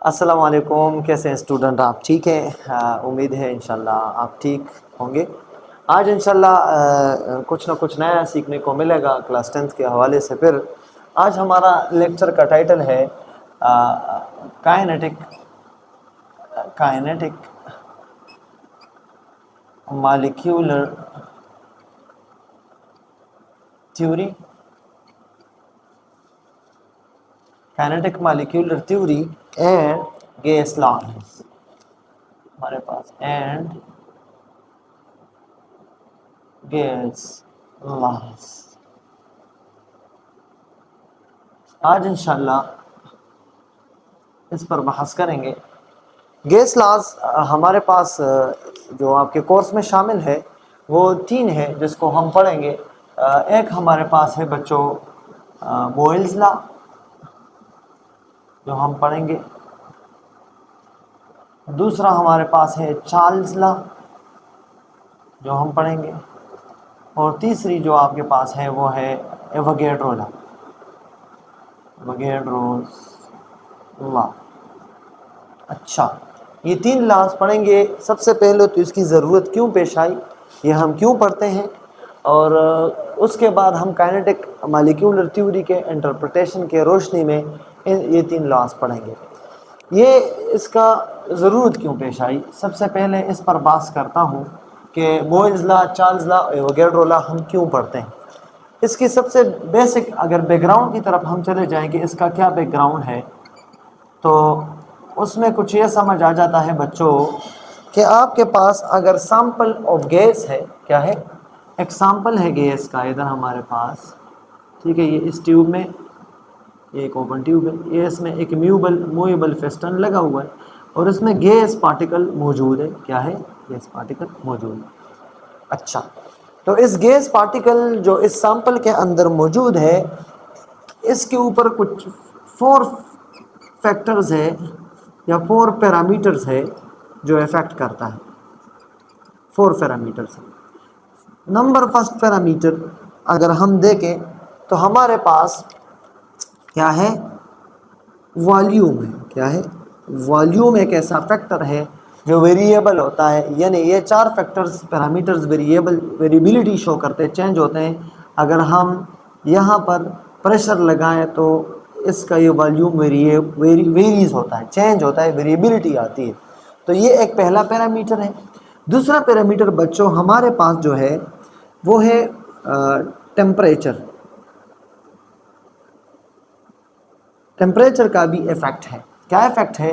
अस्सलाम वालेकुम। कैसे हैं स्टूडेंट? आप ठीक हैं? उम्मीद है इंशाल्लाह आप ठीक होंगे। आज इंशाल्लाह कुछ ना कुछ नया सीखने को मिलेगा क्लास 10th के हवाले से। फिर आज हमारा लेक्चर का टाइटल है kinetic kinetic molecular theory kinetic molecular theory and gas laws हमारे पास एंड गैस लॉज। आज इंशाल्लाह इस पर बहस करेंगे। गैस लॉज हमारे पास जो आपके कोर्स में शामिल है वो 3 है जिसको हम पढ़ेंगे। एक हमारे पास है बच्चों बॉयल्स लॉ जो हम पढ़ेंगे। दूसरा हमारे पास है चार्ल्स लॉ जो हम पढ़ेंगे। और तीसरी जो आपके पास है वो है एवोगैड्रो लॉ, एवोगैड्रोस लॉ। अच्छा, ये 3 लॉज पढ़ेंगे। सबसे पहले तो इसकी ज़रूरत क्यों पेश आई, ये हम क्यों पढ़ते हैं, और उसके बाद हम काइनेटिक मॉलिक्यूलर थ्योरी के इंटरप्रिटेशन के रोशनी में ये 3 लॉज पढ़ेंगे। ये इसका ज़रूरत क्यों पेश आई, सबसे पहले इस पर बात करता हूँ कि Boyle's law, Charles law, Avogadro law हम क्यों पढ़ते हैं। इसकी सबसे बेसिक अगर बैकग्राउंड की तरफ हम चले जाएँ कि इसका क्या बैकग्राउंड है, तो उसमें कुछ ये समझ आ जाता है बच्चों कि आपके पास अगर सैंपल ऑफ गैस है, क्या है, एक सैंपल है गैस का इधर हमारे पास, ठीक है। ये इस ट्यूब में, ये एक ओपन ट्यूब है, ये इसमें एक मूवेबल पिस्टन लगा हुआ है और इसमें गैस पार्टिकल मौजूद है। क्या है? गैस पार्टिकल मौजूद है। अच्छा, तो इस गैस पार्टिकल जो इस सैंपल के अंदर मौजूद है, इसके ऊपर कुछ 4 फैक्टर्स है या 4 पैरामीटर्स है जो इफेक्ट करता है। 4 पैरामीटर्स है। नंबर फर्स्ट पैरामीटर अगर हम देखें तो हमारे पास क्या है, वॉल्यूम है। क्या है? वॉल्यूम एक ऐसा फैक्टर है जो वेरिएबल होता है, यानी ये 4 फैक्टर्स पैरामीटर्स वेरिएबिलिटी शो करते हैं, चेंज होते हैं। अगर हम यहाँ पर प्रेशर लगाएं तो इसका ये वॉल्यूम वेरीज होता है, चेंज होता है, वेरिएबिलिटी आती है। तो ये एक पहला पैरामीटर है। दूसरा पैरामीटर बच्चों हमारे पास जो है वो है टेम्परेचर। टेम्परेचर का भी इफ़ेक्ट है। क्या इफ़ेक्ट है?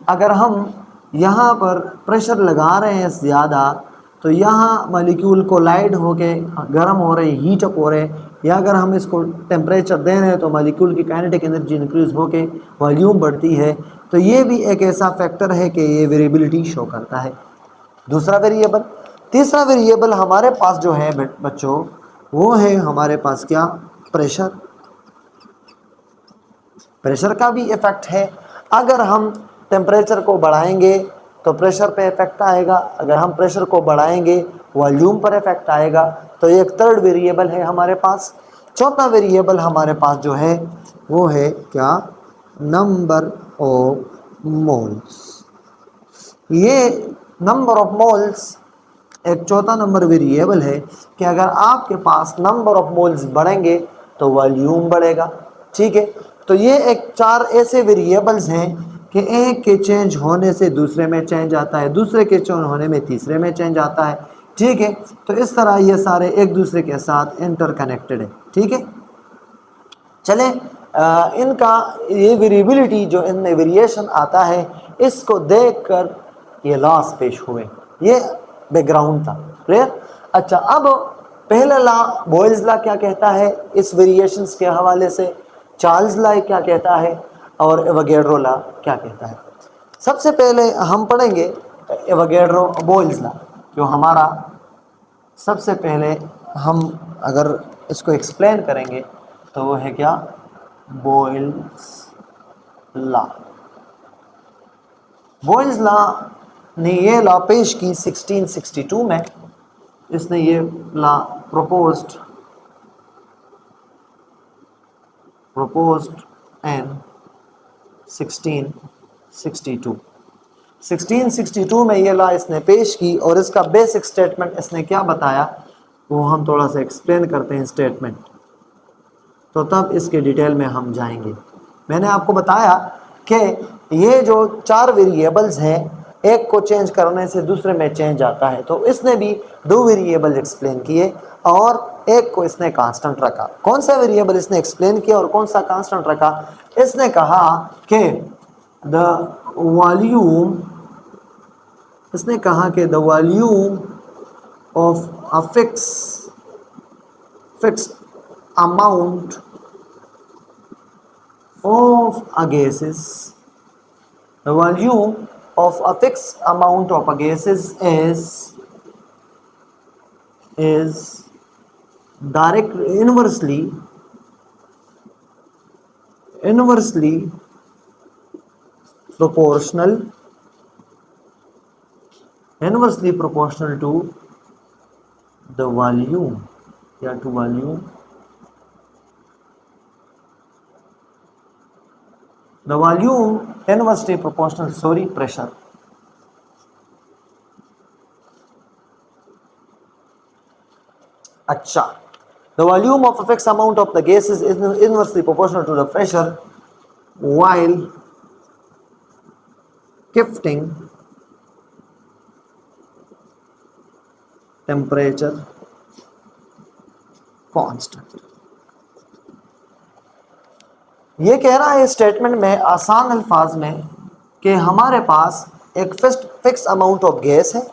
अगर हम यहाँ पर प्रेशर लगा रहे हैं ज़्यादा तो यहाँ मॉलिक्यूल कोलाइड होके गर्म हो रहे, हीट अप हो रहे, या अगर हम इसको टेम्परेचर दे रहे हैं तो मॉलिक्यूल की काइनेटिक एनर्जी इंक्रीज होके वॉल्यूम बढ़ती है। तो ये भी एक ऐसा फैक्टर है कि ये वेरिएबिलिटी शो करता है। दूसरा वेरिएबल। तीसरा वेरिएबल हमारे पास जो है बच्चों वो है हमारे पास क्या, प्रेशर। प्रेशर का भी इफेक्ट है। अगर हम टेम्परेचर को बढ़ाएंगे तो प्रेशर पे इफेक्ट आएगा, अगर हम प्रेशर को बढ़ाएंगे वॉल्यूम पर इफेक्ट आएगा। तो ये एक थर्ड वेरिएबल है हमारे पास। चौथा वेरिएबल हमारे पास जो है वो है क्या, नंबर ऑफ मोल्स। ये नंबर ऑफ मोल्स एक चौथा नंबर वेरिएबल है कि अगर आपके पास नंबर ऑफ मोल्स बढ़ेंगे तो वॉल्यूम बढ़ेगा। ठीक है, तो ये एक 4 ऐसे वेरिएबल्स हैं कि एक के चेंज होने से दूसरे में चेंज आता है, दूसरे के चेंज होने में तीसरे में चेंज आता है। ठीक है, तो इस तरह ये सारे एक दूसरे के साथ इंटरकनेक्टेड है। ठीक है, चलें इनका ये वेरिएबिलिटी जो इनमें वेरिएशन आता है इसको देखकर ये लॉस पेश हुए। ये बैकग्राउंड था। क्लियर? अच्छा, अब पहला लॉ बॉयल्स लॉ क्या कहता है इस वेरिएशंस के हवाले से, चार्ल्स लॉ क्या कहता है, और एवोगैड्रो लॉ क्या कहता है। सबसे पहले हम पढ़ेंगे एवोगैड्रो बॉयल्स लॉ जो हमारा, सबसे पहले हम अगर इसको एक्सप्लेन करेंगे तो वो है क्या, बॉयल्स लॉ। बॉयल्स लॉ ने ये लॉ पेश की 1662 में। इसने ये लॉ proposed in 1662 1662 में ये लॉ इसने पेश की और इसका बेसिक स्टेटमेंट इसने क्या बताया वो हम थोड़ा सा एक्सप्लेन करते हैं स्टेटमेंट, तो तब इसके डिटेल में हम जाएंगे। मैंने आपको बताया कि ये जो 4 वेरिएबल्स हैं, एक को चेंज करने से दूसरे में चेंज आता है, तो इसने भी 2 वेरिएबल एक्सप्लेन किए और एक को इसने कांस्टेंट रखा। कौन सा वेरिएबल इसने एक्सप्लेन किया और कौन सा कांस्टेंट रखा? इसने कहा कि द वॉल्यूम, इसने कहा कि the volume of a fix amount of a gases, the volume of a fixed amount of a gases is directly inversely proportional to the volume या to volume, the volume inversely proportional, pressure. अच्छा, the volume of a fixed amount of the gases is inversely proportional to the pressure while keeping temperature constant. ये कह रहा है statement में आसान अल्फाज में कि हमारे पास एक फिक्स अमाउंट ऑफ गैस है।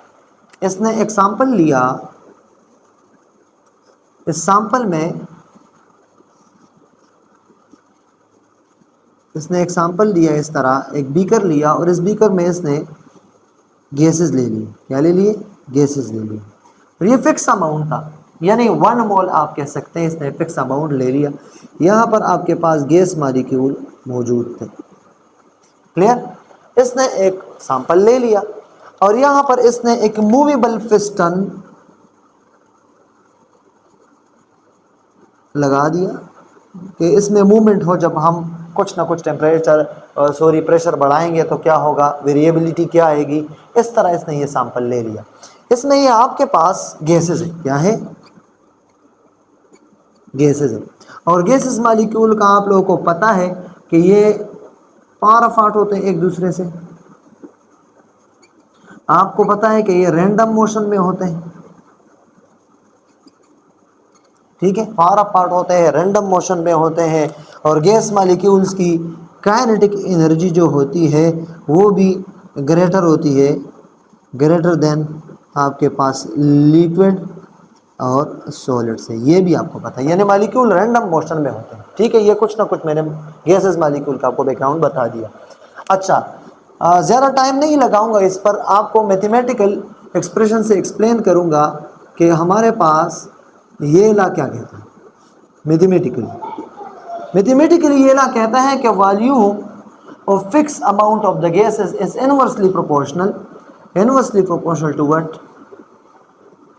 इसने एग्जांपल लिया, इस सैंपल में इसने एग्जांपल दिया, इस तरह एक बीकर लिया और इस बीकर में इसने गैसेस ले लिए। क्या ले लिए? गैसेस ले लिए। और ये फिक्स अमाउंट था, यानी 1 मोल आप कह सकते हैं, इसने फिक्स अमाउंट ले लिया। यहाँ पर आपके पास गैस मॉलिक्यूल मौजूद थे। क्लियर? इसने एक सैंपल ले लिया और यहाँ पर इसने एक मूवेबल पिस्टन लगा दिया कि इसमें मूवमेंट हो। जब हम कुछ ना कुछ प्रेशर बढ़ाएंगे तो क्या होगा, वेरिएबिलिटी क्या आएगी। इस तरह इसने ये सैंपल ले लिया। इसमें ये आपके पास गैसेस है। क्या है? गैसेस है। और गैसेस मॉलिक्यूल का आप लोगों को पता है कि ये फार अपार्ट होते हैं एक दूसरे से। आपको पता है कि ये रैंडम मोशन में होते हैं। ठीक है, फार अपार्ट होते हैं, रैंडम मोशन में होते हैं। और गैस मॉलिक्यूल्स की काइनेटिक एनर्जी जो होती है वो भी ग्रेटर होती है, ग्रेटर देन आपके पास लिक्विड और सॉलिड से। ये भी आपको पता है, यानी मॉलिक्यूल रैंडम मोशन में होते हैं। ठीक है, ये कुछ ना कुछ मैंने गैसेस मॉलिक्यूल का आपको बैकग्राउंड बता दिया। अच्छा, ज़्यादा टाइम नहीं लगाऊंगा इस पर, आपको मैथमेटिकल एक्सप्रेशन से एक्सप्लेन करूंगा कि हमारे पास ये ला क्या कहता है। मैथमेटिकली ये ला कहता है कि volume of fix amount of the gases is inversely proportional to what?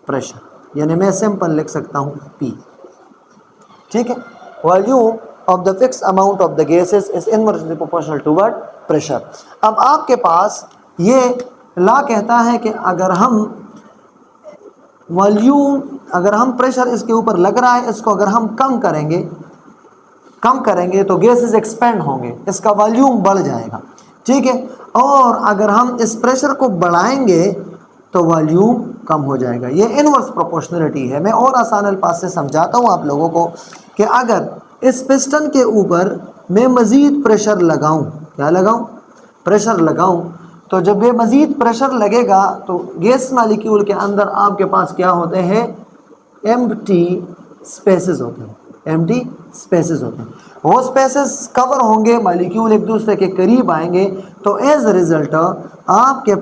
Pressure. यानी मैं सिंपल लिख सकता हूँ P। ठीक है, volume of the fix amount of the gases is inversely proportional to what? Pressure. अब आपके पास ये लॉ कहता है कि अगर हम प्रेशर इसके ऊपर लग रहा है, इसको अगर हम कम करेंगे तो गैसेस एक्सपेंड होंगे, इसका वॉल्यूम बढ़ जाएगा। ठीक है, और अगर हम इस प्रेशर को बढ़ाएंगे तो वॉल्यूम कम हो जाएगा। ये इनवर्स प्रोपोर्शनलिटी है। मैं और आसान अल्फाज से समझाता हूँ आप लोगों को कि अगर इस पिस्टन के ऊपर मैं मज़ीद प्रेशर लगाऊं, क्या लगाऊं? प्रेशर लगाऊं, तो जब ये मज़ीद प्रेशर लगेगा तो गैस मॉलिक्यूल के अंदर आपके पास क्या होते हैं? एम्प्टी स्पेसेस होते हैं। वो स्पेसेस कवर होंगे, मॉलिक्यूल एक दूसरे के करीब आएंगे, तो एज अ रिजल्ट आपके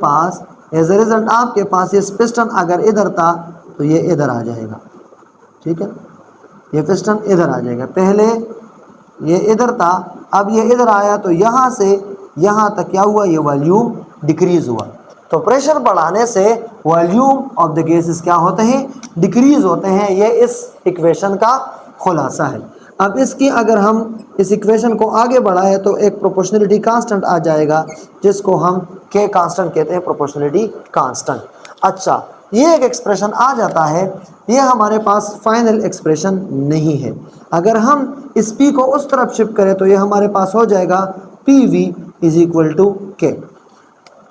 पास ये पिस्टन अगर इधर था तो ये इधर आ जाएगा। ठीक है, ये पिस्टन इधर आ जाएगा। पहले ये इधर था, अब ये इधर आया, तो यहाँ से यहाँ तक क्या हुआ? ये वॉल्यूम डिक्रीज हुआ। तो प्रेशर बढ़ाने से वॉल्यूम ऑफ द गैसेस क्या होते हैं? डिक्रीज होते हैं। ये इस इक्वेशन का खुलासा है। अब इसकी अगर हम इस इक्वेशन को आगे बढ़ाएं तो एक प्रोपोर्शनलिटी कांस्टेंट आ जाएगा जिसको हम के कांस्टेंट कहते हैं, प्रोपोर्शनलिटी कांस्टेंट। अच्छा, ये एक एक्सप्रेशन आ जाता है, ये हमारे पास फाइनल एक्सप्रेशन नहीं है। अगर हम इस P को उस तरफ शिफ्ट करें तो ये हमारे पास हो जाएगा PV is equal to K।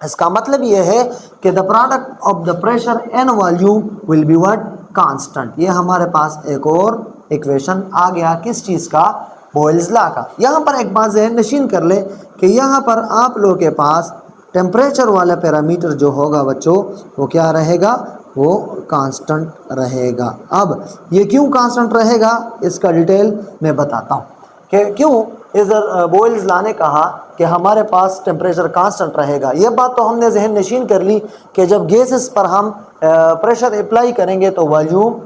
इसका मतलब ये है कि the product of the pressure and volume will be what, constant. ये हमारे पास एक और इक्वेशन आ गया, किस चीज़ का, बॉयल्स लॉ का। यहाँ पर एक बात ज़हन नशीन कर ले कि यहाँ पर आप लोगों के पास टेम्परेचर वाला पैरामीटर जो होगा बच्चों, वो क्या रहेगा, वो कांस्टेंट रहेगा। अब ये क्यों कांस्टेंट रहेगा इसका डिटेल मैं बताता हूँ कि क्यों इधर बॉयल्स लॉ ने कहा कि हमारे पास टेम्परेचर कांस्टेंट रहेगा। ये बात तो हमने जहन नशीन कर ली कि जब गैसेस पर हम प्रेशर अप्लाई करेंगे तो वॉल्यूम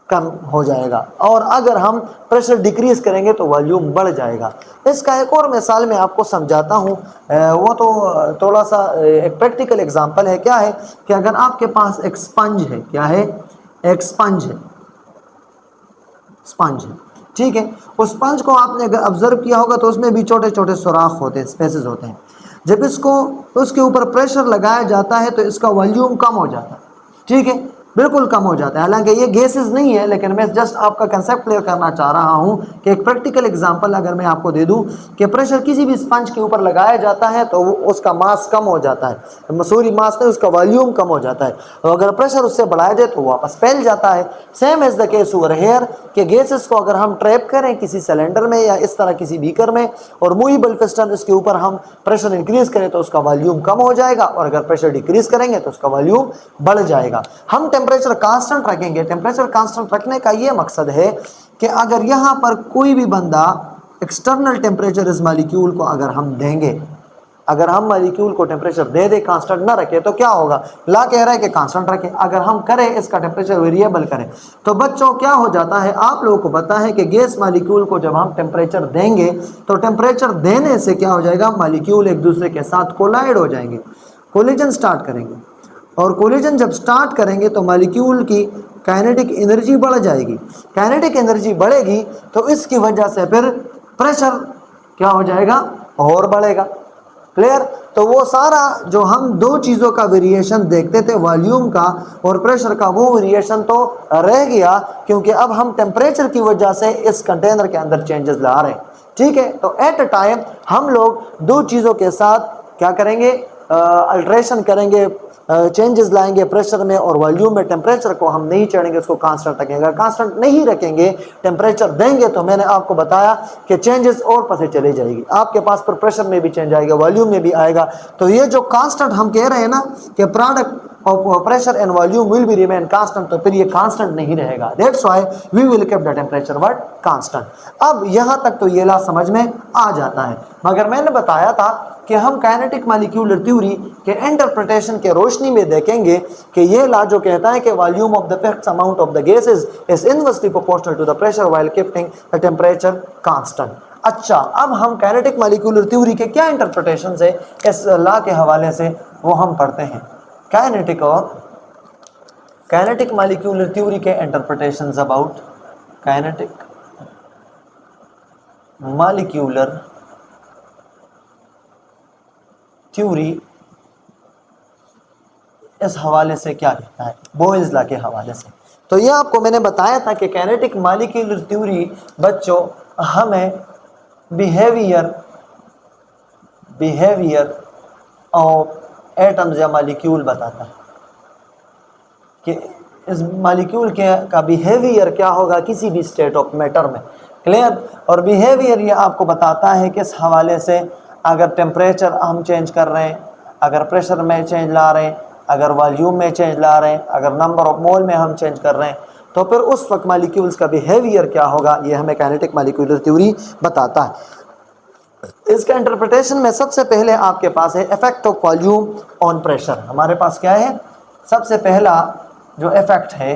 कम हो जाएगा, और अगर हम प्रेशर डिक्रीज करेंगे तो वॉल्यूम बढ़ जाएगा। इसका एक और मिसाल मैं आपको समझाता हूँ, वो तो थोड़ा सा एक प्रैक्टिकल एग्जांपल है। क्या है कि अगर आपके पास एक स्पंज है, क्या है, एक स्पंज है, स्पंज है, ठीक है। उस स्पंज को आपने अगर ऑब्जर्व किया होगा तो उसमें भी छोटे छोटे सुराख होते हैं, स्पेसेस होते हैं। जब इसको उसके ऊपर प्रेशर लगाया जाता है तो इसका वॉल्यूम कम हो जाता है, ठीक है, बिल्कुल कम हो जाता है। हालांकि ये गैसेस नहीं है, लेकिन मैं जस्ट आपका कंसेप्ट क्लियर करना चाह रहा हूं कि एक प्रैक्टिकल एग्जांपल अगर मैं आपको दे दूं कि प्रेशर किसी भी स्पंज के ऊपर लगाया जाता है तो उसका मास कम हो जाता है, सॉरी मास नहीं, उसका वॉल्यूम कम हो जाता है, और अगर प्रेशर उससे बढ़ाया जाए तो वापस फैल जाता है। Same as the case over here कि गैसेस को अगर हम ट्रैप करें किसी सिलेंडर में या इस तरह किसी बीकर में, और मूवेबल पिस्टन इसके ऊपर हम प्रेशर इंक्रीज करें तो उसका वॉल्यूम कम हो जाएगा, और अगर प्रेशर डिक्रीज करेंगे तो उसका वॉल्यूम बढ़ जाएगा। हम टेम्परेचर कांस्टेंट रखेंगे। टेम्परेचर कांस्टेंट रखने का ये मकसद है कि अगर यहाँ पर कोई भी बंदा एक्सटर्नल टेम्परेचर इस मॉलिक्यूल को अगर हम देंगे, अगर हम मॉलिक्यूल को टेम्परेचर दे दे, कांस्टेंट ना रखे, तो क्या होगा, ला कह रहा है कि कांस्टेंट रखे। अगर हम करें इसका टेम्परेचर वेरिएबल करें तो बच्चों क्या हो जाता है, आप लोगों को पता है कि गैस मॉलिक्यूल को जब हम टेम्परेचर देंगे तो टेम्परेचर देने से क्या हो जाएगा, मॉलिक्यूल एक दूसरे के साथ कोलाइड हो जाएंगे, कोलिजन स्टार्ट करेंगे, और कोलिजन जब स्टार्ट करेंगे तो मॉलिक्यूल की काइनेटिक एनर्जी बढ़ जाएगी। काइनेटिक एनर्जी बढ़ेगी तो इसकी वजह से फिर प्रेशर क्या हो जाएगा, और बढ़ेगा। क्लियर। तो वो सारा जो हम दो चीज़ों का वेरिएशन देखते थे, वॉल्यूम का और प्रेशर का, वो वेरिएशन तो रह गया, क्योंकि अब हम टेम्परेचर की वजह से इस कंटेनर के अंदर चेंजेस ला रहे हैं, ठीक है। तो एट अ टाइम हम लोग दो चीज़ों के साथ क्या करेंगे, अल्ट्रेशन करेंगे, चेंजेस लाएंगे प्रेशर में और वॉल्यूम में। टेम्परेचर को हम नहीं चढ़ेंगे, उसको कांस्टेंट रखेंगे। अगर कांस्टेंट नहीं रखेंगे, टेम्परेचर देंगे, तो मैंने आपको बताया कि चेंजेस और पता चली जाएगी, आपके पास पर प्रेशर में भी चेंज आएगा, वॉल्यूम में भी आएगा। तो ये जो कांस्टेंट हम कह रहे हैं ना कि product of pressure and volume will be remain constant, तो फिर ये कांस्टेंट नहीं रहेगा। That's why we will keep the temperature what, constant. अब यहां तक तो ये ला समझ में आ जाता है, मगर मैंने बताया था कि हम काइनेटिक मॉलिक्यूलर थ्योरी के इंटरप्रिटेशन के रोशनी में देखेंगे कि ये लॉ जो कहता है कि volume of the fixed amount of the gases is inversely proportional to the pressure while keeping the temperature constant. अच्छा, अब हम काइनेटिक मॉलिक्यूलर थ्योरी के क्या इंटरप्रिटेशन है इस लॉ के हवाले से वो हम पढ़ते हैं। काइनेटिक मॉलिक्यूलर थ्योरी के interpretations about kinetic molecular theory इस हवाले से क्या कहता है, बॉयल्स लॉ के हवाले से। तो ये आपको मैंने बताया था कि काइनेटिक मॉलिक्यूलर थ्योरी बच्चों हमें बिहेवियर ऑफ एटम्स या मॉलिक्यूल बताता है कि इस मॉलिक्यूल के का बिहेवियर क्या होगा किसी भी स्टेट ऑफ मैटर में। क्लियर। और बिहेवियर ये आपको बताता है किस हवाले से, अगर टेम्परेचर हम चेंज कर रहे हैं, अगर प्रेशर में चेंज ला रहे हैं, अगर वॉल्यूम में चेंज ला रहे हैं, अगर नंबर ऑफ मोल में हम चेंज कर रहे हैं, तो फिर उस वक्त मॉलिक्यूल्स का बिहेवियर क्या होगा, ये हमें काइनेटिक मॉलिक्यूलर थ्योरी बताता है। इसका इंटरप्रिटेशन में सबसे पहले आपके पास है effect of volume on pressure. हमारे पास क्या है, सबसे पहला जो इफेक्ट है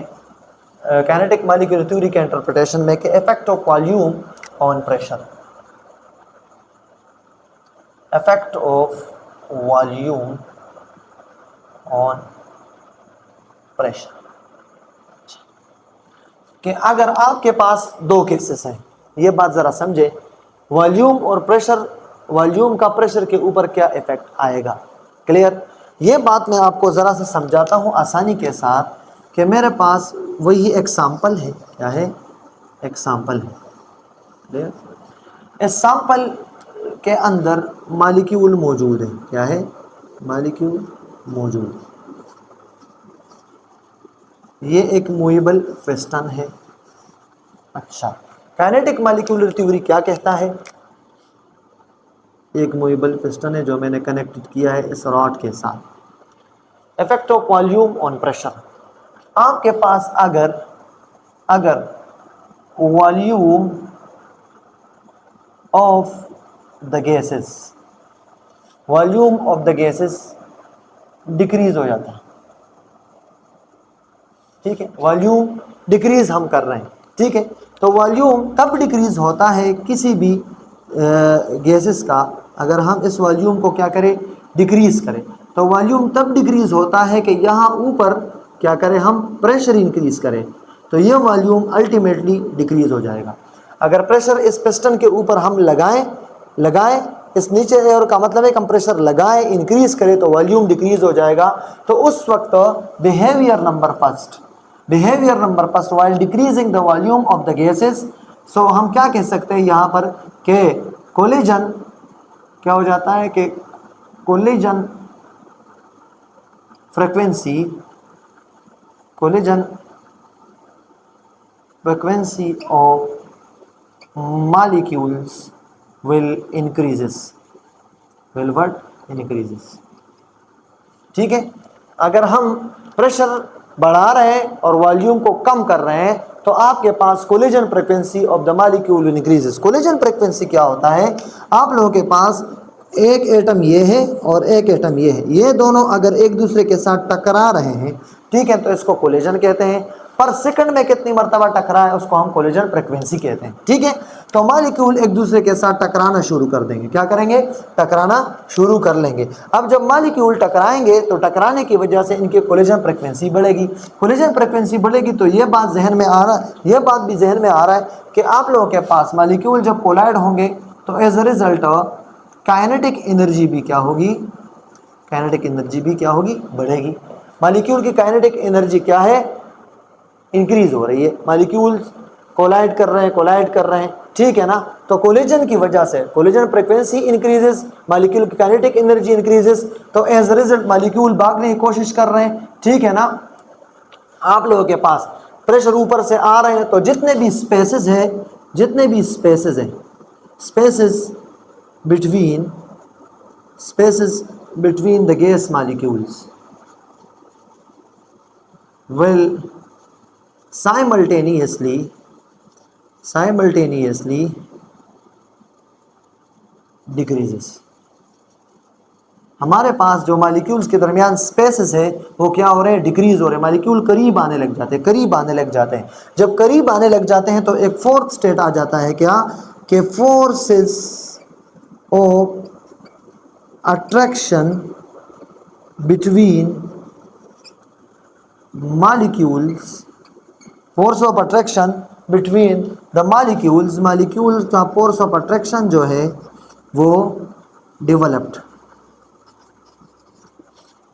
काइनेटिक मॉलिक्यूलर थ्योरी के इंटरप्रिटेशन में कि effect of volume on pressure, effect of volume on pressure. कि अगर आपके पास दो केसेस हैं, ये बात ज़रा समझे, वॉल्यूम और प्रेशर, वॉल्यूम का प्रेशर के ऊपर क्या इफेक्ट आएगा। क्लियर? ये बात मैं आपको ज़रा सा समझाता हूँ आसानी के साथ कि मेरे पास वही एग्जाम्पल है। क्या है? एग्जाम्पल है। क्लियर? इस सैंपल के अंदर मॉलिक्यूल मौजूद है। क्या है? मॉलिक्यूल मौजूद। ये एक मूवेबल पिस्टन है। अच्छा, काइनेटिक मॉलिक्यूलर थ्योरी क्या कहता है? एक मूवेबल पिस्टन है जो मैंने कनेक्टेड किया है इस रॉड के साथ। Effect of volume on pressure. आपके पास अगर volume of the gases, volume of the gases decrease हो जाता है, ठीक है, वॉल्यूम डिक्रीज हम कर रहे हैं, ठीक है, तो वॉल्यूम तब डिक्रीज होता है किसी भी गैसेस का, अगर हम इस वॉल्यूम को क्या करें, डिक्रीज करें, तो वॉल्यूम तब डिक्रीज होता है कि यहाँ ऊपर क्या करें, हम प्रेशर इंक्रीज करें, तो ये वॉल्यूम अल्टीमेटली डिक्रीज हो जाएगा। अगर प्रेशर इस पिस्टन के ऊपर हम लगाएं इस नीचे एयर का मतलब है कंप्रेशर लगाएं, इंक्रीज करें, तो वॉल्यूम डिक्रीज हो जाएगा। तो उस वक्त behaviour number first while decreasing the volume of the gases, so हम क्या कह सकते हैं यहाँ पर कि कोलिजन क्या हो जाता है कि collision frequency of molecules will increases, ठीक है। अगर हम प्रेशर बढ़ा रहे हैं और वॉल्यूम को कम कर रहे हैं तो आपके पास collision frequency of the molecule increases. Collision frequency क्या होता है, आप लोगों के पास एक एटम ये है और एक एटम ये है, ये दोनों अगर एक दूसरे के साथ टकरा रहे हैं, ठीक है, तो इसको कोलिजन कहते हैं। पर सेकंड में कितनी मरतबा टकरा है उसको हम कोलिजन फ्रीक्वेंसी कहते हैं, ठीक है। तो मॉलिक्यूल एक दूसरे के साथ टकराना शुरू कर देंगे, क्या करेंगे, टकराना शुरू कर लेंगे। अब जब मॉलिक्यूल टकराएंगे तो टकराने की वजह से इनके कोलिजन फ्रीक्वेंसी बढ़ेगी, कोलिजन फ्रीक्वेंसी बढ़ेगी तो ये बात जहन में आ रहा है, ये बात भी जहन में आ रहा है कि आप लोगों के पास मॉलिक्यूल जब कोलाइड होंगे तो as a result kinetic energy भी क्या होगी, काइनेटिक एनर्जी भी क्या होगी, बढ़ेगी। मॉलिक्यूल की काइनेटिक एनर्जी क्या है, इंक्रीज हो रही है, मॉलिक्यूल्स कोलाइड कर रहे हैं, ठीक है ना। तो कोलिजन की वजह से कोलिजन फ्रीक्वेंसी इंक्रीजेस, मॉलिक्यूल की काइनेटिक एनर्जी इंक्रीजेस, तो एज अ रिजल्ट मॉलिक्यूल भागने की कोशिश कर रहे हैं, ठीक है ना। आप लोगों के पास प्रेशर ऊपर से आ रहे हैं तो जितने भी स्पेसेस हैं spaces between the gas molecules will simultaneously decreases। हमारे पास जो मॉलिक्यूल्स के दरमियान स्पेसेस है वो क्या हो रहे हैं, डिक्रीज हो रहे हैं, मॉलिक्यूल करीब आने लग जाते हैं, जब करीब आने लग जाते हैं तो एक फोर्थ स्टेट आ जाता है, क्या कि forces of attraction between molecules, force of attraction between the molecules का force of attraction जो है वो डेवलप्ड,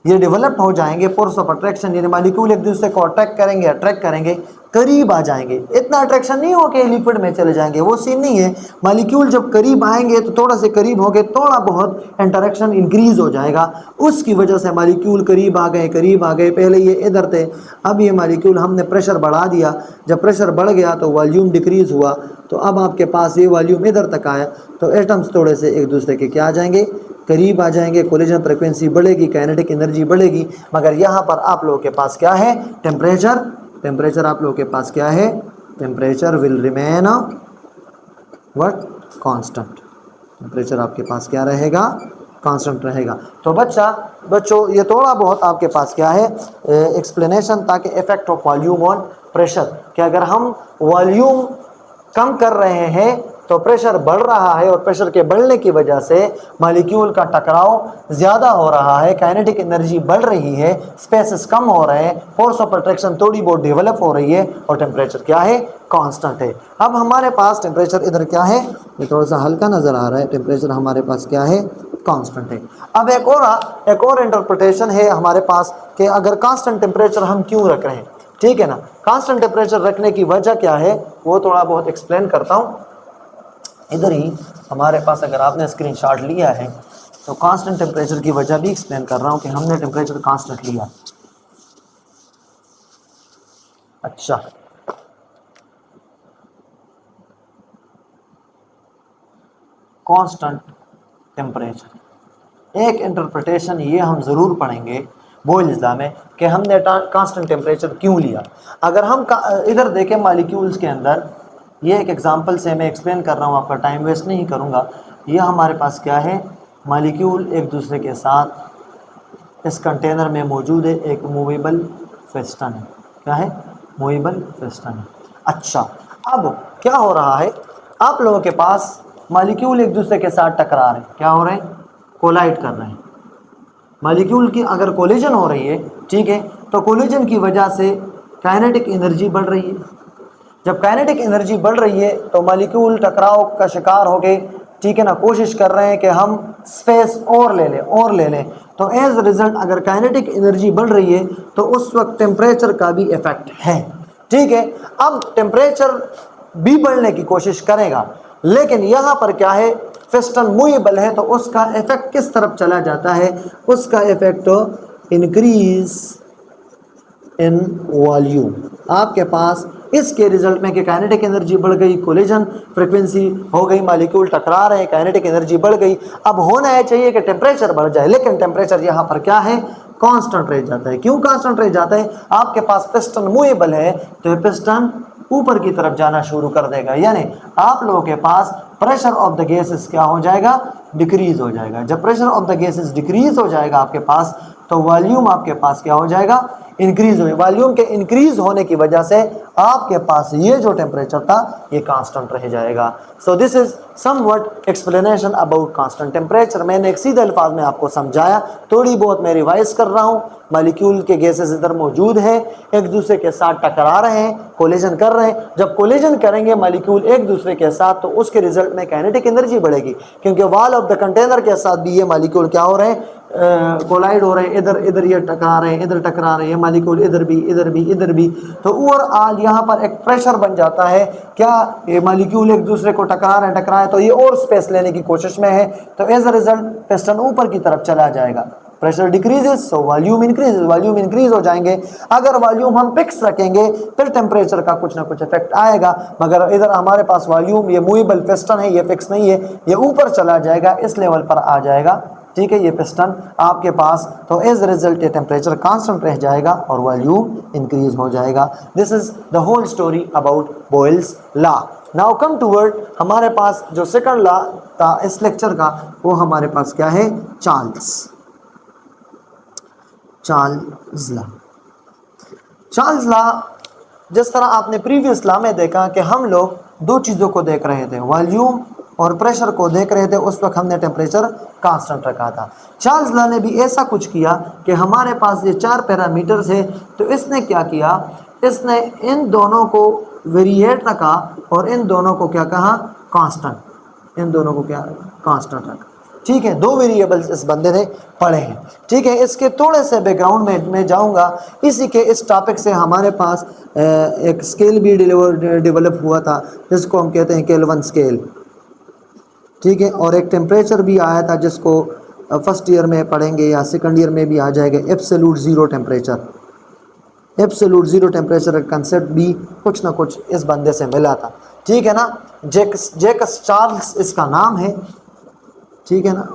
ये डेवलप हो जाएंगे। फोर्स ऑफ अट्रैक्शन यानी मॉलिक्यूल एक दूसरे को अट्रैक्ट करेंगे, करीब आ जाएंगे। इतना अट्रैक्शन नहीं हो कि लिक्विड में चले जाएंगे, वो सीन नहीं है। मॉलिक्यूल जब करीब आएंगे तो थोड़ा से करीब हो गए, थोड़ा बहुत इंटरेक्शन इंक्रीज हो जाएगा, उसकी वजह से मॉलिक्यूल करीब आ गए। पहले ये इधर थे, अब ये मॉलिक्यूल हमने प्रेशर बढ़ा दिया, जब प्रेशर बढ़ गया तो वॉल्यूम डिक्रीज हुआ, तो अब आपके पास ये वॉल्यूम इधर तक आया, तो एटम्स थोड़े से एक दूसरे के क्या आ जाएंगे, करीब आ जाएंगे, कोलिजन फ्रीक्वेंसी बढ़ेगी, काइनेटिक एनर्जी बढ़ेगी। मगर यहाँ पर आप लोगों के पास क्या है, टेम्परेचर आप लोगों के पास क्या है, temperature will remain what, constant. Temperature आपके पास क्या रहेगा, कांस्टेंट रहेगा। तो बच्चों ये थोड़ा बहुत आपके पास क्या है एक्सप्लेनेशन, ताकि effect of volume on pressure, कि अगर हम वॉल्यूम कम कर रहे हैं तो प्रेशर बढ़ रहा है और प्रेशर के बढ़ने की वजह से मॉलिक्यूल का टकराव ज़्यादा हो रहा है, काइनेटिक एनर्जी बढ़ रही है, स्पेसेस कम हो रहे हैं, फोर्स ऑफ अट्रैक्शन थोड़ी बहुत डेवलप हो रही है और टेम्परेचर क्या है, कांस्टेंट है। अब हमारे पास टेम्परेचर इधर क्या है, ये थोड़ा सा हल्का नज़र आ रहा है, टेम्परेचर हमारे पास क्या है, कांस्टेंट है। अब एक और इंटरप्रिटेशन है हमारे पास कि अगर कांस्टेंट टेम्परेचर हम क्यों रख रहे हैं, ठीक है ना। कांस्टेंट टेम्परेचर रखने की वजह क्या है वो थोड़ा बहुत एक्सप्लेन करता हूँ। इधर ही हमारे पास अगर आपने स्क्रीनशॉट लिया है तो कांस्टेंट टेम्परेचर की वजह भी एक्सप्लेन कर रहा हूँ कि हमने टेम्परेचर कांस्टेंट लिया। अच्छा, कांस्टेंट टेम्परेचर एक इंटरप्रिटेशन ये हम ज़रूर पढ़ेंगे बोयल्स लॉ में कि हमने कांस्टेंट टेम्परेचर क्यों लिया। अगर हम इधर देखें मॉलिक्यूल्स के अंदर, ये एक एग्जांपल से मैं एक्सप्लेन कर रहा हूँ, आपका टाइम वेस्ट नहीं करूँगा। ये हमारे पास क्या है, मॉलिक्यूल एक दूसरे के साथ इस कंटेनर में मौजूद है, एक मूवेबल पिस्टन है। क्या है, मूवेबल पिस्टन है। अच्छा, अब क्या हो रहा है, आप लोगों के पास मॉलिक्यूल एक दूसरे के साथ टकरा रहे हैं, क्या हो रहे हैं, कोलाइड कर रहे हैं। मॉलिक्यूल की अगर कोलिजन हो रही है, ठीक है, तो कोलिजन की वजह से काइनेटिक एनर्जी बढ़ रही है। जब काइनेटिक एनर्जी बढ़ रही है तो मॉलिक्यूल टकराव का शिकार हो गए, ठीक है ना, कोशिश कर रहे हैं कि हम स्पेस और ले लें। तो एज रिजल्ट अगर काइनेटिक एनर्जी बढ़ रही है तो उस वक्त टेम्परेचर का भी इफेक्ट है, ठीक है। अब टेम्परेचर भी बढ़ने की कोशिश करेगा, लेकिन यहाँ पर क्या है, पिस्टन मूवेबल है तो उसका इफेक्ट किस तरफ चला जाता है, उसका इफेक्ट इंक्रीज इन वॉल्यूम। आपके पास इसके रिजल्ट में कि काइनेटिक एनर्जी बढ़ गई, कोलिजन फ्रीक्वेंसी हो गई, मॉलिक्यूल टकरा रहे हैं, काइनेटिक एनर्जी बढ़ गई। अब होना है चाहिए कि टेम्परेचर बढ़ जाए, लेकिन टेम्परेचर यहाँ पर क्या है, कांस्टेंट रह जाता है। क्यों कांस्टेंट रह जाता है, आपके पास पिस्टन मूवेबल है तो पिस्टन ऊपर की तरफ जाना शुरू कर देगा, यानी आप लोगों के पास प्रेशर ऑफ द गैसेस क्या हो जाएगा, डिक्रीज हो जाएगा। जब pressure of the gases decrease हो जाएगा आपके पास, तो वॉल्यूम आपके पास क्या हो जाएगा, इंक्रीज हो। वॉल्यूम के इंक्रीज होने की वजह से आपके पास ये जो टेम्परेचर था ये कांस्टेंट रह जाएगा। So this is somewhat explanation about constant temperature. मैंने एक सीधे अल्फाज में आपको समझाया, थोड़ी बहुत मैं रिवाइज कर रहा हूँ। मॉलिक्यूल के गैसेस इधर मौजूद है, एक दूसरे के साथ टकरा रहे हैं, कोलिजन कर रहे हैं। जब कोलिजन करेंगे मॉलिक्यूल एक दूसरे के साथ तो उसके रिजल्ट में काइनेटिक एनर्जी बढ़ेगी, क्योंकि वॉल ऑफ द कंटेनर के साथ भी ये मॉलिक्यूल क्या हो रहे हैं, कोलाइड हो रहे हैं, इधर ये टकरा रहे हैं, इधर टकरा रहे हैं मॉलिक्यूल, इधर भी। तो ओवरऑल यहाँ पर एक प्रेशर बन जाता है। क्या ये मॉलिक्यूल एक दूसरे को टकरा है तो ये और स्पेस लेने की कोशिश में है, तो एज अ रिजल्ट पिस्टन ऊपर की तरफ चला जाएगा। Pressure decreases so volume increases, volume increase हो जाएंगे। अगर वॉल्यूम हम फिक्स रखेंगे फिर टेम्परेचर का कुछ ना कुछ इफेक्ट आएगा, मगर इधर हमारे पास वॉल्यूम, ये मूवेबल पिस्टन है, ये फिक्स नहीं है, ये ऊपर चला जाएगा, इस लेवल पर आ जाएगा, ठीक है, ये पिस्टन आपके पास। तो एज रिजल्ट ये टेम्परेचर कांस्टेंट रह जाएगा और वॉल्यूम इंक्रीज हो जाएगा। This is the whole story about Boyle's law. Now come toward हमारे पास जो सेकंड लॉ था इस लेक्चर का, वो हमारे पास क्या है, चार्ल्स लॉ। चार्ल्स लॉ, जिस तरह आपने प्रीवियस लॉ में देखा कि हम लोग दो चीज़ों को देख रहे थे, वॉल्यूम और प्रेशर को देख रहे थे, उस वक्त हमने टेम्परेचर कांस्टेंट रखा था। चार्ल्स लॉ ने भी ऐसा कुछ किया कि हमारे पास ये 4 पैरामीटर्स है, तो इसने क्या किया, इसने इन दोनों को वेरिएट रखा और इन दोनों को क्या कहा, कांस्टेंट। इन दोनों को क्या कांस्टेंट रखा, ठीक है। दो वेरिएबल्स इस बंदे ने पढ़े हैं, ठीक है। इसके थोड़े से बैकग्राउंड में मैं जाऊंगा। इसी के इस टॉपिक से हमारे पास एक स्केल भी डेवलप हुआ था जिसको हम कहते हैं केल्विन स्केल, ठीक है। और एक टेम्परेचर भी आया था जिसको फर्स्ट ईयर में पढ़ेंगे या सेकंड ईयर में भी आ जाएगा, absolute zero temperature. Absolute zero temperature का कंसेप्ट भी कुछ ना कुछ इस बंदे से मिला था, ठीक है ना। जैकस चार्ल्स इसका नाम है, ठीक है ना।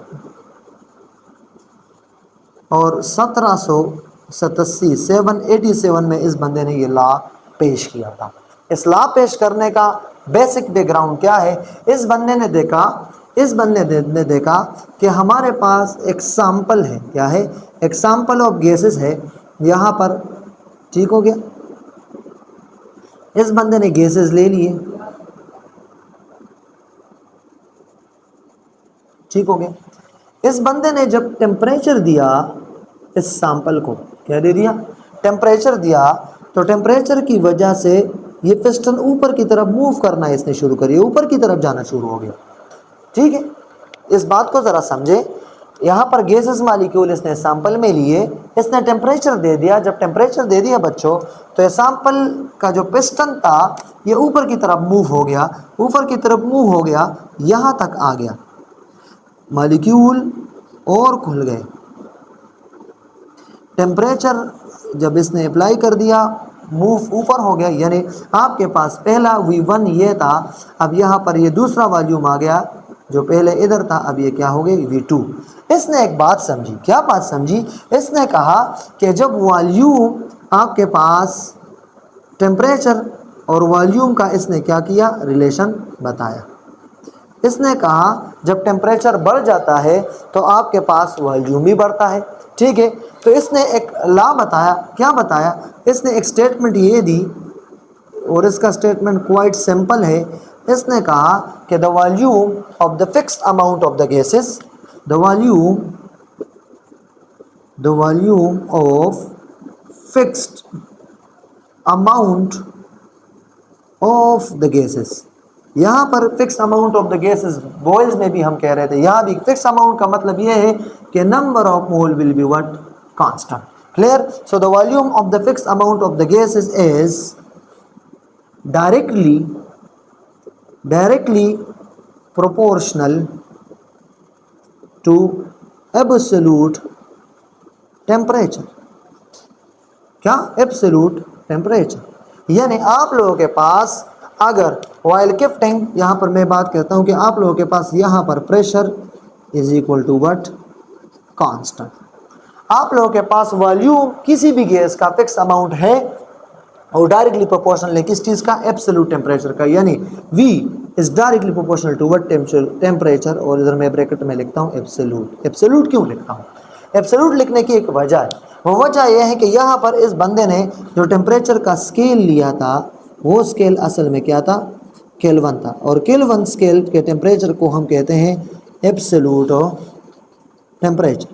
और 787 में इस बंदे ने ये लॉ पेश किया था। इस लॉ पेश करने का बेसिक बैकग्राउंड क्या है, इस बंदे ने देखा कि हमारे पास एक सैंपल है, क्या है, एक सैंपल ऑफ गैसेस है यहाँ पर, ठीक हो गया। इस बंदे ने गैसेस ले लिए, ठीक हो गया। इस बंदे ने जब टेम्परेचर दिया इस सैंपल को, क्या दे दिया, टेम्परेचर दिया, तो टेम्परेचर की वजह से ये पिस्टन ऊपर की तरफ मूव करना इसने शुरू करी, ऊपर की तरफ जाना शुरू हो गया। ठीक है, इस बात को ज़रा समझे। यहाँ पर गैसेस मालिक्यूल इसने सैंपल में लिए, इसने टेम्परेचर दे दिया। जब टेम्परेचर दे दिया बच्चों, तो ये सैंपल का जो पिस्टन था ये ऊपर की तरफ मूव हो गया, ऊपर की तरफ मूव हो गया, यहाँ तक आ गया, मालिक्यूल और खुल गए। टेम्परेचर जब इसने अप्लाई कर दिया, मूव ऊपर हो गया, यानी आपके पास पहला V1 ये था, अब यहाँ पर ये दूसरा वॉल्यूम आ गया, जो पहले इधर था अब ये क्या हो गई, V2। इसने एक बात समझी, क्या बात समझी, इसने कहा कि जब वॉल्यूम आपके पास टेम्परेचर और वॉल्यूम का इसने क्या किया, रिलेशन बताया। इसने कहा जब टेम्परेचर बढ़ जाता है तो आपके पास वॉल्यूम भी बढ़ता है। ठीक है, तो इसने एक लॉ बताया, क्या बताया, इसने एक स्टेटमेंट ये दी, और इसका स्टेटमेंट क्वाइट सिंपल है। इसने कहा कि the volume of the fixed amount of the gases, the volume of fixed amount of the gases, यहाँ पर fix amount of the gases Boyle's में भी हम कह रहे थे, यहाँ भी फिक्स अमाउंट का मतलब यह है कि number of mole will be what, constant. Clear? So the volume of the fix amount of the gases is directly proportional to absolute temperature. क्या? Absolute temperature. यानी आप लोगों के पास अगर व्हाइल गिफ्टिंग, यहाँ पर मैं बात करता हूँ कि आप लोगों के पास यहाँ पर pressure is equal to what, constant. आप लोगों के पास वॉल्यूम किसी भी गैस का फिक्स अमाउंट है और डायरेक्टली प्रोपोर्शनल है किस चीज़ का, एब्सोल्यूट टेम्परेचर का, यानी V is directly proportional to what, temperature. और इधर मैं ब्रैकेट में लिखता हूँ एब्सोल्यूट। एब्सोल्यूट क्यों लिखता हूँ? एब्सोल्यूट लिखने की एक वजह है, वो वजह यह है कि यहाँ पर इस बंदे ने जो टेम्परेचर का स्केल लिया था, वो स्केल असल में क्या था, केल्विन था, और केल्विन स्केल के टेम्परेचर को हम कहते हैं एब्सोल्यूट टेम्परेचर।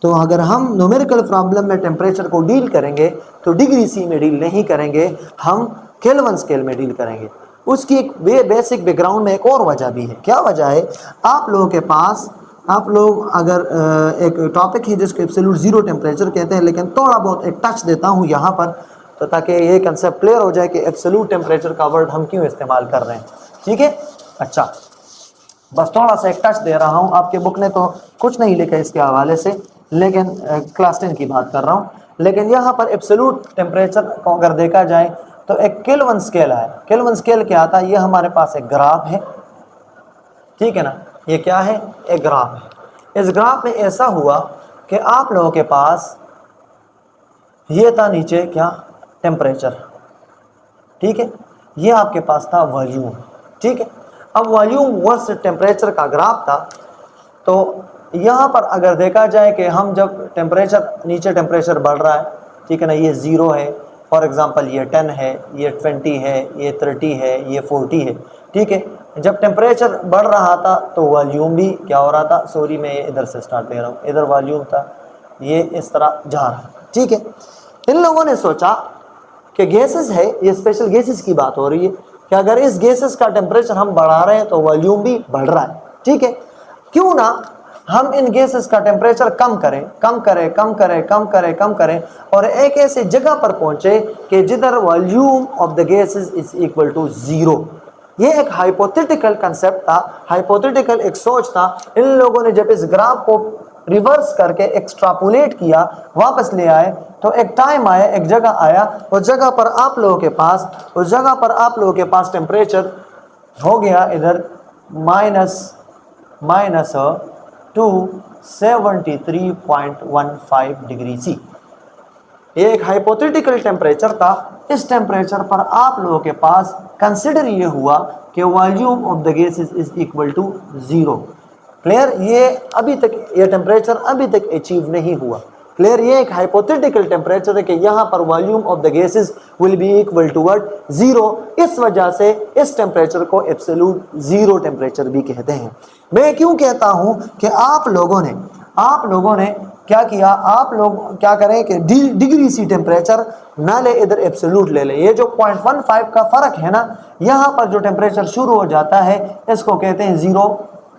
तो अगर हम न्यूमेरिकल प्रॉब्लम में टेम्परेचर को डील करेंगे तो डिग्री सी में डील नहीं करेंगे, हम केल्विन स्केल में डील करेंगे। उसकी एक बेसिक बैकग्राउंड में एक और वजह भी है। क्या वजह है? आप लोगों के पास, आप लोग अगर एक टॉपिक है जिसको एब्सोल्यूट जीरो टेम्परेचर कहते हैं, लेकिन थोड़ा बहुत एक टच देता हूँ यहाँ पर, तो ताकि ये कंसेप्ट क्लियर हो जाए कि एब्सोल्यूट टेम्परेचर का वर्ड हम क्यों इस्तेमाल कर रहे हैं। ठीक है, अच्छा, बस थोड़ा सा एक टच दे रहा हूँ। आपके बुक ने तो कुछ नहीं लिखा इसके हवाले से, लेकिन क्लास 10 की बात कर रहा हूँ। लेकिन यहाँ पर एब्सोल्यूट टेम्परेचर को अगर देखा जाए तो एक केल्विन स्केल है। केल्विन स्केल क्या आता है? ये हमारे पास एक ग्राफ है, ठीक है ना, ये क्या है, एक ग्राफ है। इस ग्राफ में ऐसा हुआ कि आप लोगों के पास ये था नीचे क्या, टेम्परेचर, ठीक है, ये आपके पास था वॉल्यूम, ठीक है। अब वॉल्यूम वर्सेस टेम्परेचर का ग्राफ था। तो यहाँ पर अगर देखा जाए कि हम जब टेम्परेचर, नीचे टेम्परेचर बढ़ रहा है, ठीक है ना, ये 0 है, फॉर एग्जांपल ये 10 है, ये 20 है, ये 30 है, ये 40 है, ठीक है। जब टेम्परेचर बढ़ रहा था तो वॉल्यूम भी क्या हो रहा था, सॉरी मैं ये इधर से स्टार्ट ले रहा हूँ, इधर वॉल्यूम था, ये इस तरह जा रहा है, ठीक है। इन लोगों ने सोचा कि गैसेस है, ये स्पेशल गैसेस की बात हो रही है, कि अगर इस गैसेस का टेम्परेचर हम बढ़ा रहे हैं तो वॉल्यूम भी बढ़ रहा है, ठीक है। क्यों ना हम इन गैसेस का टेम्परेचर कम करें, कम करें, कम करें, कम करें, कम करें, और एक ऐसे जगह पर पहुंचे कि जिधर volume of the gases is equal to 0। ये एक हाइपोथेटिकल कंसेप्ट था, हाइपोथेटिकल एक सोच था। इन लोगों ने जब इस ग्राफ को रिवर्स करके एक्सट्रापोलेट किया, वापस ले आए, तो एक टाइम आया, एक जगह आया, उस जगह पर आप लोगों के पास, उस जगह पर आप लोगों के पास टेम्परेचर हो गया इधर माइनस 273.15 डिग्री सी। ये एक हाइपोथेटिकल टेम्परेचर था। इस टेम्परेचर पर आप लोगों के पास कंसिडर ये हुआ कि volume of the gases is equal to 0। Clear? ये अभी तक, ये टेम्परेचर अभी तक अचीव नहीं हुआ। क्लियर। ये एक हाइपोथेटिकल टेम्परेचर है कि यहाँ पर volume of the gases will be equal to what, zero. इस वजह से इस टेम्परेचर को एब्सोल्यूट जीरो टेम्परेचर भी कहते हैं। मैं क्यों कहता हूँ कि आप लोगों ने क्या किया, आप लोग क्या करें कि डिग्री सी टेम्परेचर ना ले, इधर एब्सोल्यूट ले ले। ये जो 0.15 का फर्क है ना, यहाँ पर जो टेम्परेचर शुरू हो जाता है इसको कहते हैं 0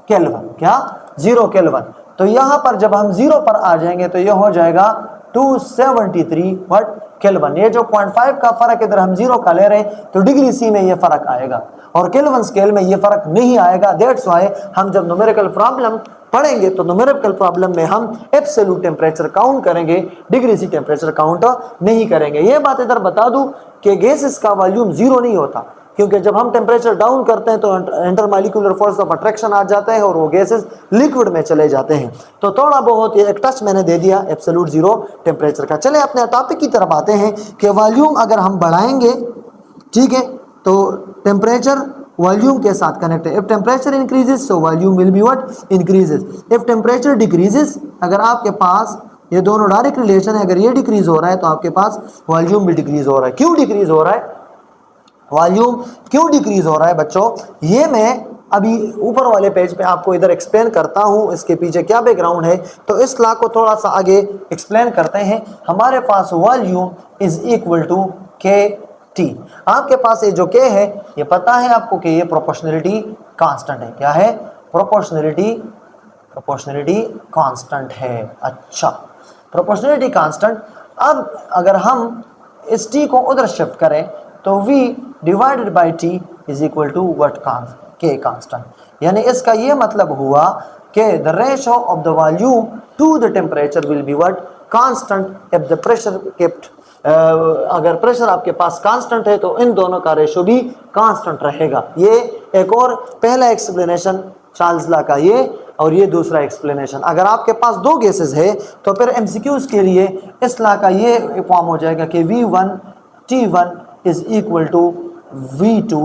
केल्विन। क्या? 0 केल्विन। तो यहाँ पर जब हम 0 पर आ जाएंगे तो यह हो जाएगा 273 व्हाट केल्विन। ये जो 0.5 का फर्क इधर हम 0 का ले रहे हैं तो डिग्री सी में ये फर्क आएगा और केल्विन स्केल में ये फर्क नहीं आएगा। दैट्स व्हाई हम जब न्यूमेरिकल प्रॉब्लम पढ़ेंगे तो न्यूमेरिकल प्रॉब्लम में हम एब्सोल्यूट टेम्परेचर काउंट करेंगे, डिग्री सी टेम्परेचर काउंट नहीं करेंगे। ये बात इधर बता दूं कि गैसेस का वॉल्यूम जीरो नहीं होता, क्योंकि जब हम टेम्परेचर डाउन करते हैं तो इंटरमॉलिक्यूलर फोर्स ऑफ अट्रैक्शन आ जाता है और वो गैसेस लिक्विड में चले जाते हैं। तो थोड़ा बहुत ये एक टच मैंने दे दिया एब्सोल्यूट जीरो टेम्परेचर का। चले अपने टॉपिक की तरफ आते हैं कि वॉल्यूम अगर हम बढ़ाएंगे, ठीक है, तो टेम्परेचर वॉल्यूम के साथ कनेक्ट है। If temperature increases so volume will be what increases. If temperature decreases, अगर आपके पास ये दोनों डायरेक्ट रिलेशन है, अगर ये डिक्रीज हो रहा है तो आपके पास वॉल्यूम भी डिक्रीज हो रहा है। क्यों डिक्रीज हो रहा है वॉल्यूम, क्यों डिक्रीज हो रहा है बच्चों, ये मैं अभी ऊपर वाले पेज पे आपको इधर एक्सप्लेन करता हूँ, इसके पीछे क्या बैकग्राउंड है। तो इस लॉ को थोड़ा सा आगे एक्सप्लेन करते हैं। हमारे पास वॉल्यूम इज इक्वल टू के टी। आपके पास ये जो के है ये पता है आपको कि ये प्रोपोर्शनलिटी कांस्टेंट है। क्या है? प्रोपोर्शनलिटी कांस्टेंट है। अच्छा, प्रोपोर्शनलिटी कांस्टेंट। अब अगर हम इस टी को उधर शिफ्ट करें तो v divided by T is equal to what, K constant. यानी इसका ये मतलब हुआ कि the ratio of the volume to the temperature will be what, constant. If the pressure kept, अगर प्रेशर आपके पास कांस्टेंट है तो इन दोनों का रेशो भी कांस्टेंट रहेगा। ये एक और पहला एक्सप्लेनेशन चार्ल्स लॉ का ये, और ये दूसरा एक्सप्लेनेशन। अगर आपके पास दो गैसेस है तो फिर एमसीक्यूज के लिए इस लॉ का ये फॉर्म हो जाएगा कि V1 T1 is equal to V2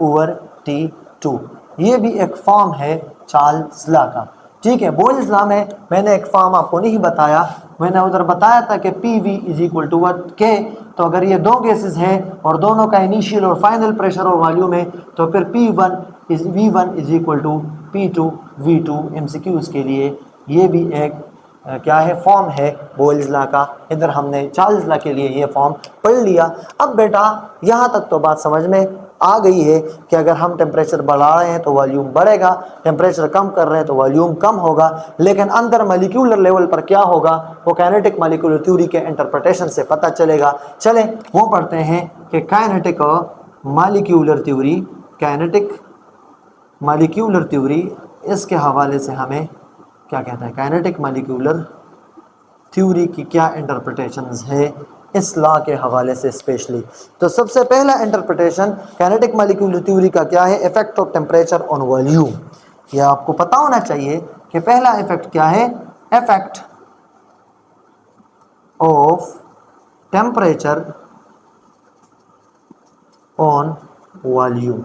over T2। ये भी एक फॉर्म है चार्ल्स लॉ का, ठीक है। बोयल्स लॉ में मैंने एक फॉर्म आपको नहीं बताया, मैंने उधर बताया था कि PV is equal to what, K. तो अगर ये दो गैसेस हैं और दोनों का इनिशियल और फाइनल प्रेशर और वॉल्यूम है तो फिर V1 is equal to P2 V2। MCQs के लिए ये भी एक क्या है, फॉर्म है बोयल्स लॉ का। इधर हमने चार्ल्स लॉ के लिए ये फॉर्म पढ़ लिया। अब बेटा यहाँ तक तो बात समझ में आ गई है कि अगर हम टेम्परेचर बढ़ा रहे हैं तो वॉल्यूम बढ़ेगा, टेम्परेचर कम कर रहे हैं तो वॉल्यूम कम होगा। लेकिन अंदर मॉलिक्यूलर लेवल पर क्या होगा वो काइनेटिक मॉलिक्यूलर थ्योरी के इंटरप्रिटेशन से पता चलेगा। चले वो पढ़ते हैं कि kinetic molecular theory, kinetic molecular theory, इसके हवाले से हमें क्या कहता है, काइनेटिक मॉलिक्यूलर थ्योरी की क्या इंटरप्रिटेशंस है इस लॉ के हवाले से स्पेशली। तो सबसे पहला इंटरप्रिटेशन काइनेटिक मॉलिक्यूलर थ्योरी का क्या है, effect of temperature on volume. यह आपको पता होना चाहिए कि पहला इफेक्ट क्या है, effect of temperature on volume.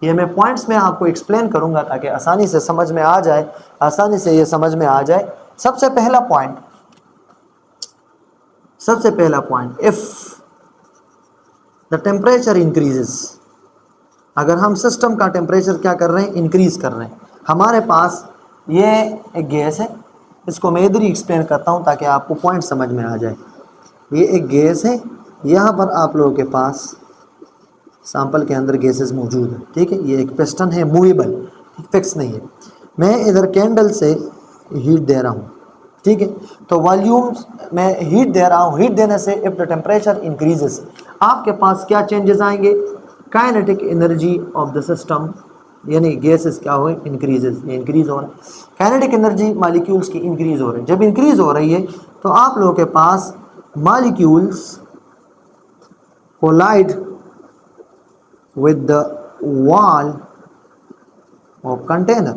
ये मैं पॉइंट्स में आपको एक्सप्लेन करूंगा ताकि आसानी से समझ में आ जाए, आसानी से ये समझ में आ जाए। सबसे पहला point, if the temperature increases, अगर हम सिस्टम का टेम्परेचर क्या कर रहे हैं, इंक्रीज कर रहे हैं। हमारे पास ये एक गैस है, इसको मैं इधर ही एक्सप्लेन करता हूँ ताकि आपको पॉइंट समझ में आ जाए। ये एक गैस है, यहाँ पर आप लोगों के पास सैंपल के अंदर गैसेस मौजूद है, ठीक है। ये एक पिस्टन है, मूवेबल, फिक्स नहीं है। मैं इधर कैंडल से हीट दे रहा हूँ, ठीक है। तो वॉल्यूम में हीट दे रहा हूँ, हीट देने से इफ द टेम्परेचर इंक्रीजेस आपके पास क्या चेंजेस आएंगे, kinetic energy of the system, यानी गैसेस क्या हुए, इंक्रीजेस, ये इंक्रीज हो रहा है। काइनेटिक एनर्जी मॉलिक्यूल्स की इंक्रीज हो रही है। जब इंक्रीज हो रही है तो आप लोगों के पास molecules collide with the wall of container।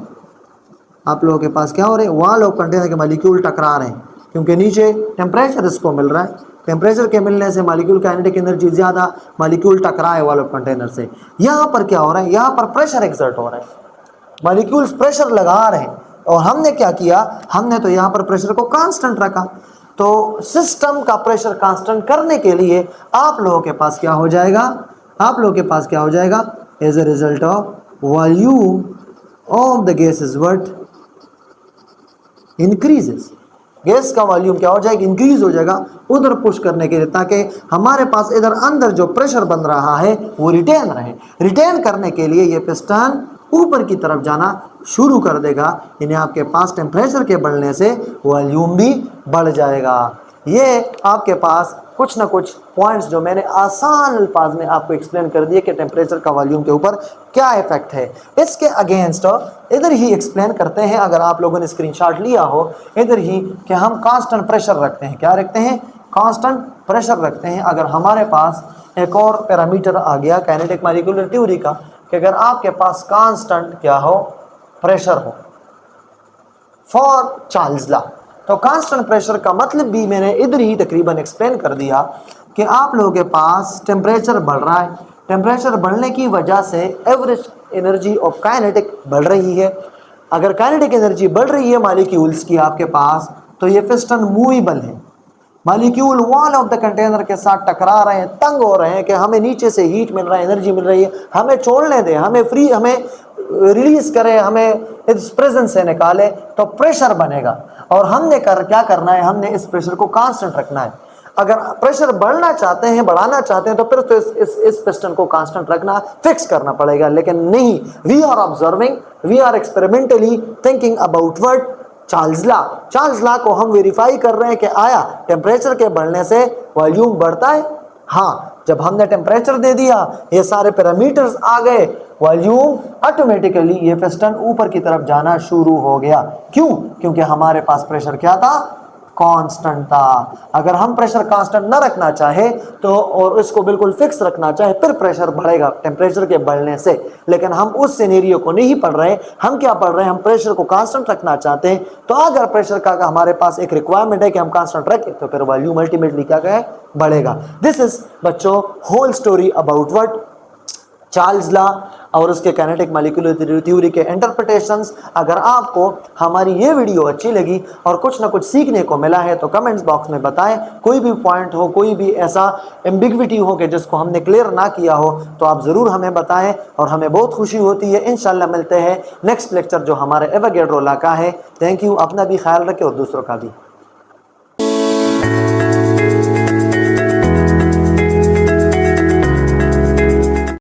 आप लोगों के पास क्या हो रहे हैं, वॉल ऑफ कंटेनर के मॉलिक्यूल टकरा रहे हैं, क्योंकि नीचे टेम्परेचर इसको मिल रहा है। टेम्परेचर के मिलने से मॉलिक्यूल काइनेटिक एनर्जी ज़्यादा, मॉलिक्यूल टकरा है वॉल ऑफ कंटेनर से। यहाँ पर क्या हो रहा है, यहाँ पर प्रेशर एक्सर्ट हो रहा है, मॉलिक्यूल्स प्रेशर लगा रहे हैं। और हमने क्या किया, हमने तो यहाँ पर प्रेशर को कांस्टेंट रखा। तो सिस्टम का प्रेशर कांस्टेंट करने के लिए आप लोगों के पास क्या हो जाएगा, आप लोगों के पास क्या हो जाएगा, as a result of volume of the gas is what increases. Gas का वॉल्यूम क्या हो जाएगा, इंक्रीज हो जाएगा उधर पुश करने के लिए, ताकि हमारे पास इधर अंदर जो प्रेशर बन रहा है वो रिटेन रहे। रिटेन करने के लिए ये पिस्टन ऊपर की तरफ जाना शुरू कर देगा, यानी आपके पास टेम्परेचर के बढ़ने से वॉल्यूम भी बढ़ जाएगा। ये आपके पास कुछ ना कुछ पॉइंट्स जो मैंने आसान अल्फाज में आपको एक्सप्लेन कर दिए कि टेम्परेचर का वॉल्यूम के ऊपर क्या इफेक्ट है। इसके अगेंस्ट इधर ही एक्सप्लेन करते हैं, अगर आप लोगों ने स्क्रीनशॉट लिया हो इधर ही, कि हम कांस्टेंट प्रेशर रखते हैं। क्या रखते हैं, कांस्टेंट प्रेशर रखते हैं। अगर हमारे पास एक और पैरामीटर आ गया काइनेटिक मॉलिक्यूलर थ्योरी का, कि अगर आपके पास कांस्टेंट क्या हो, प्रेशर हो फॉर चार्ल्स लॉ, तो कांस्टेंट प्रेशर का मतलब भी मैंने इधर ही तकरीबन एक्सप्लेन कर दिया कि आप लोगों के पास टेम्परेचर बढ़ रहा है, टेम्परेचर बढ़ने की वजह से एवरेज एनर्जी ऑफ काइनेटिक बढ़ रही है। अगर काइनेटिक एनर्जी बढ़ रही है मॉलिक्यूल्स की आपके पास, तो ये पिस्टन मूवेबल है। Molecule wall of the container के साथ टकरा रहे हैं, तंग हो रहे हैं कि हमें नीचे से हीट मिल रहा है, एनर्जी मिल रही है, हमें छोड़ने दें, हमें फ्री, हमें रिलीज करें, हमें इस प्रेजेंस से निकाले, तो प्रेशर बनेगा। और हमने क्या करना है, हमने इस प्रेशर को कांस्टेंट रखना है। अगर प्रेशर बढ़ना चाहते हैं, बढ़ाना चाहते हैं, तो फिर तो इस पिस्टन को कांस्टेंट रखना, फिक्स करना पड़ेगा। लेकिन नहीं, we are observing, we are experimentally thinking about what Charles law. Charles law को हम वेरीफाई कर रहे हैं कि आया टेम्परेचर के बढ़ने से वॉल्यूम बढ़ता है। हाँ, जब हमने टेम्परेचर दे दिया, ये सारे पैरामीटर्स आ गए, वॉल्यूम ऑटोमेटिकली ये पिस्टन ऊपर की तरफ जाना शुरू हो गया। क्यों? क्योंकि हमारे पास प्रेशर क्या था, कांस्टेंट था। अगर हम प्रेशर कांस्टेंट ना रखना चाहे तो, और इसको बिल्कुल फिक्स रखना चाहे, फिर प्रेशर बढ़ेगा टेम्परेचर के बढ़ने से। लेकिन हम उस सिनेरियो को नहीं पढ़ रहे, हम क्या पढ़ रहे हैं, हम प्रेशर को कांस्टेंट रखना चाहते हैं। तो अगर प्रेशर का हमारे पास एक रिक्वायरमेंट है कि हम कांस्टेंट रखें, तो फिर वॉल्यूम अल्टीमेटली क्या कहे, बढ़ेगा। दिस इज बच्चों whole story about what Charles law और उसके काइनेटिक मॉलिक्यूलर थ्योरी के इंटरप्रिटेशंस। अगर आपको हमारी ये वीडियो अच्छी लगी और कुछ ना कुछ सीखने को मिला है, तो कमेंट्स बॉक्स में बताएं। कोई भी पॉइंट हो, कोई भी ऐसा एम्बिग्विटी हो कि जिसको हमने क्लियर ना किया हो, तो आप ज़रूर हमें बताएं और हमें बहुत खुशी होती है। इंशाल्लाह मिलते हैं नेक्स्ट लेक्चर जो हमारे एवोगैड्रो लॉ का है। थैंक यू, अपना भी ख्याल रखें और दूसरों का भी।